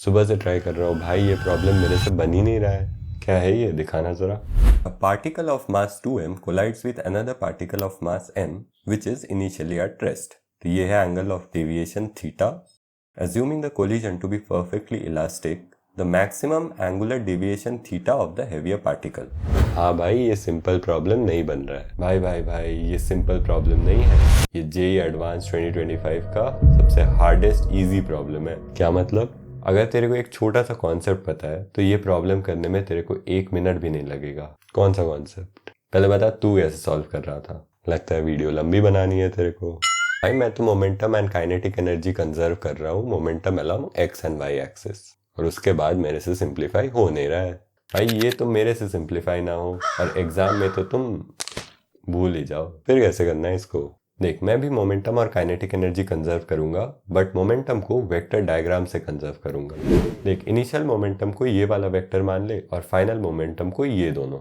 सुबह से ट्राई कर रहा हूँ भाई, ये प्रॉब्लम मेरे से बन ही नहीं रहा है। क्या है ये, दिखाना जरा। A particle of mass 2m collides with another particle of mass m, which is initially at rest. तो ये है angle of deviation theta. Assuming the collision to be perfectly elastic, the maximum angular deviation theta of the heavier particle. हाँ भाई, ये simple problem नहीं बन रहा है। भाई ये सिंपल प्रॉब्लम नहीं है, ये जेईई एडवांस 2025 का सबसे हार्डेस्ट इजी प्रॉब्लम है। क्या मतलब? अगर तेरे को एक छोटा सा कॉन्सेप्ट पता है तो ये प्रॉब्लम करने में तेरे को 1 मिनट भी नहीं लगेगा। कौन सा कॉन्सेप्ट? पहले बता, तू कैसे सॉल्व कर रहा था? लगता है वीडियो लंबी बनानी है तेरे को। भाई मैं तो momentum and kinetic energy conserve कर रहा हूँ, momentum along x and y axis, और उसके बाद मेरे से सिंप्लीफाई हो नहीं रहा है। भाई ये तो मेरे से सिंप्लीफाई ना हो और एग्जाम में तो तुम भूल ही जाओ, फिर कैसे करना है इसको? देख, मैं भी मोमेंटम और काइनेटिक एनर्जी कंजर्व करूंगा, बट मोमेंटम को वेक्टर डायग्राम से कंजर्व करूंगा। देख, इनिशियल मोमेंटम को ये वाला वेक्टर मान ले और फाइनल मोमेंटम को ये दोनों।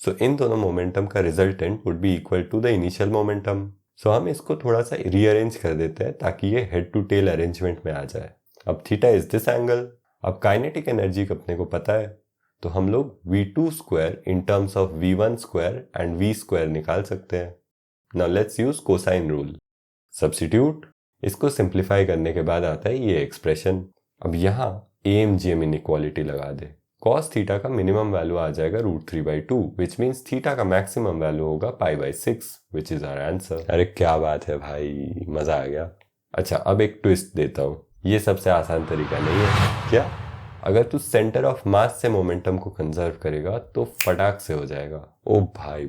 सो इन दोनों मोमेंटम का resultant would be equal to the initial momentum. So हम इसको थोड़ा सा रीअरेंज कर देते हैं ताकि ये हेड टू टेल अरेंजमेंट में आ जाए। अब थीटा इज दिस एंगल। अब काइनेटिक एनर्जी अपने को पता है, तो हम लोग v2 square in terms of v1 square and v square निकाल सकते हैं। Now let's use cosine rule. Substitute, इसको सिंप्लीफाई करने के बाद आता है ये एक्सप्रेशन। अब यहाँ AMGM इनइक्वालिटी लगा दे। cos थीटा का मिनिमम वैल्यू आ जाएगा √3/2, विच मीन्स थीटा का मैक्सिमम वैल्यू होगा π/6, विच इज आवर आंसर। अरे क्या बात है भाई, मजा आ गया। अच्छा, अब एक ट्विस्ट देता हूँ, ये सबसे आसान तरीका नहीं है। क्या? अगर तू सेंटर ऑफ मास से मोमेंटम को कंजर्व करेगा तो फटाक से हो जाएगा। ओ भाई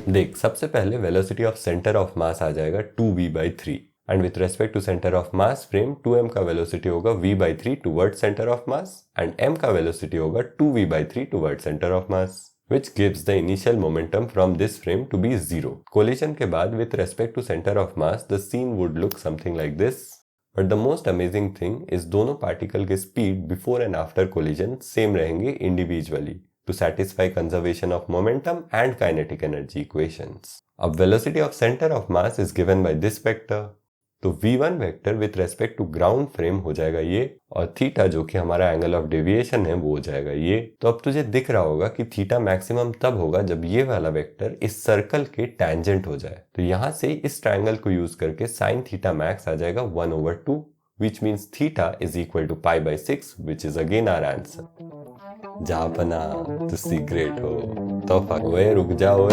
देख, सबसे पहले velocity of centre of mass आ जाएगा 2v/3, and with respect to centre of mass frame 2m का वेलोसिटी होगा v/3 toward centre of mass, and m का वेलोसिटी होगा 2v/3 toward centre of mass, which gives the initial momentum from this frame to be 0. Collision के बाद with respect to center of mass, the scene would look something like this. But the most amazing thing is दोनों particle के speed before and after collision same रहेंगे individually to satisfy conservation of momentum and kinetic energy equations. अब velocity of center of mass is given by this vector. तो v1 vector with respect to ground frame हो जाएगा ये, और theta जो कि हमारा एंगल ऑफ डेविएशन है वो हो जाएगा ये। तो अब तुझे दिख रहा होगा कि थीटा मैक्सिमम तब होगा जब ये वाला वेक्टर इस सर्कल के टैंजेंट हो जाए। तो यहाँ से इस ट्रायंगल को यूज करके साइन थीटा मैक्स आ जाएगा 1/2, which means theta is equal to π/6, which is again our answer. जापना, तुसी ग्रेट हो। तो रुक जाओ।